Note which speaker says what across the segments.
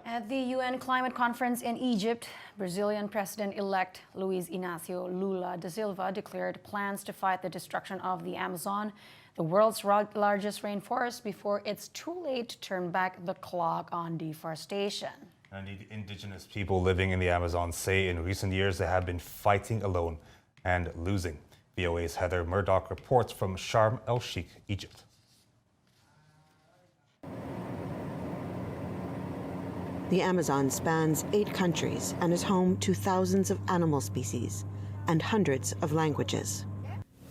Speaker 1: At the UN climate conference in Egypt, Brazilian President-elect Luiz Inácio Lula da Silva declared plans to fight the destruction of the Amazon, the world's largest rainforest, before it's too late to turn back the clock on deforestation.
Speaker 2: And the indigenous people living in the Amazon say in recent years they have been fighting alone and losing. VOA's Heather Murdoch reports from Sharm el-Sheikh, Egypt.
Speaker 3: The Amazon spans 8 countries and is home to thousands of animal species and hundreds of languages.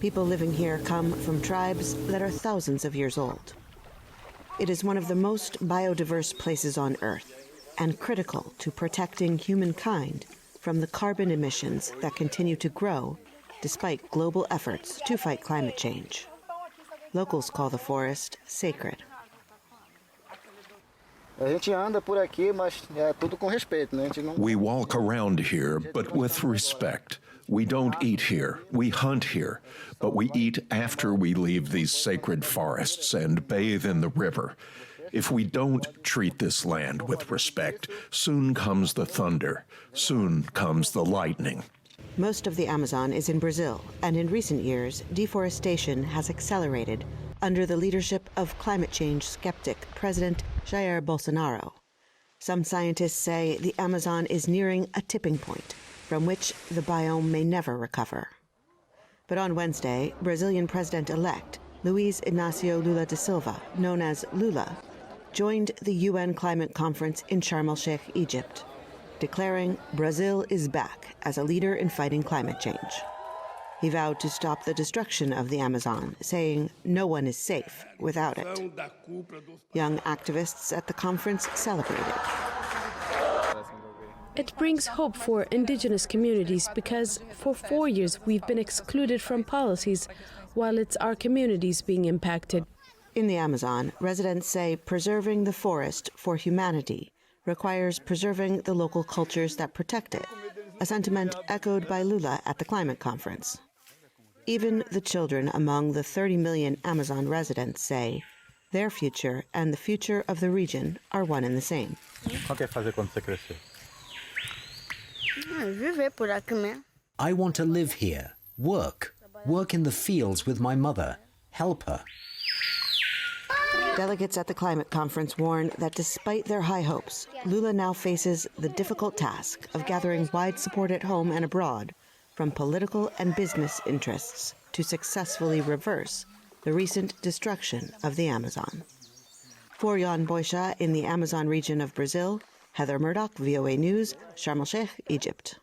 Speaker 3: People living here come from tribes that are thousands of years old. It is one of the most biodiverse places on Earth and critical to protecting humankind from the carbon emissions that continue to grow despite global efforts to fight climate change. Locals call the forest sacred.
Speaker 4: We walk around here, but with respect. We don't eat here, we hunt here, but we eat after we leave these sacred forests and bathe in the river. If we don't treat this land with respect, soon comes the thunder, soon comes the lightning.
Speaker 3: Most of the Amazon is in Brazil, and in recent years, deforestation has accelerated under the leadership of climate change skeptic President Jair Bolsonaro. Some scientists say the Amazon is nearing a tipping point from which the biome may never recover. But on Wednesday, Brazilian President-elect Luiz Inácio Lula da Silva, known as Lula, joined the UN climate conference in Sharm el-Sheikh, Egypt, declaring Brazil is back as a leader in fighting climate change. He vowed to stop the destruction of the Amazon, saying no one is safe without it. Young activists at the conference celebrated.
Speaker 5: It brings hope for indigenous communities because for 4 years we've been excluded from policies while it's our communities being impacted.
Speaker 3: In the Amazon, residents say preserving the forest for humanity requires preserving the local cultures that protect it, a sentiment echoed by Lula at the climate conference. Even the children among the 30 million Amazon residents say their future and the future of the region are one and the same.
Speaker 6: I want to live here, work in the fields with my mother, help her.
Speaker 3: Delegates at the climate conference warn that despite their high hopes, Lula now faces the difficult task of gathering wide support at home and abroad from political and business interests to successfully reverse the recent destruction of the Amazon. For Jan Boisha in the Amazon region of Brazil, Heather Murdoch, VOA News, Sharm el-Sheikh, Egypt.